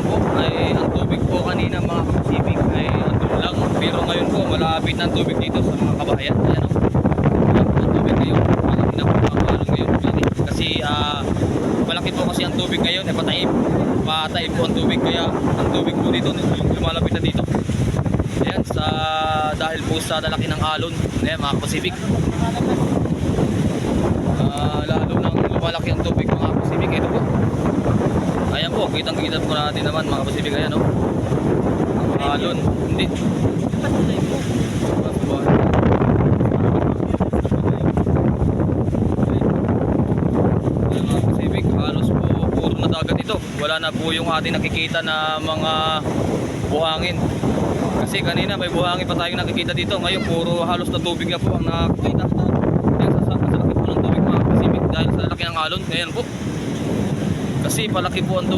po ay ang tubig po kanina mga kapasibig ay andun lang. Pero ngayon po malapit ng tubig dito sa mga kabahayan. Ayan o. Ayan po ang tubig ngayon. Malaki na po ang alon ngayon. Kasi malaki po kasi ang tubig ngayon. Pataib. Pataib po ang tubig. Kaya ang tubig po dito yung lumalapit na dito. Ayan dahil po sa lalaki ng alon. Ayan mga kapasibig. Lalo nang lumalaki ang tubig mga kapasibig. Ito po. Ayan po, kitang-kita po natin naman mga kapasibig. Ayan o. Ang alon. Hindi. Ayan mga kapasibig. Halos po puro na dagat ito. Wala na po yung ating nakikita na mga buhangin. Kasi kanina may buhangin pa tayong nakikita dito. Ngayon puro halos na tubig na po ang nakikita. Ayan sa laki po ng tubig mga kapasibig. Dahil sa laki ng alon. Ayan po. Kasi palaki po ang tubig.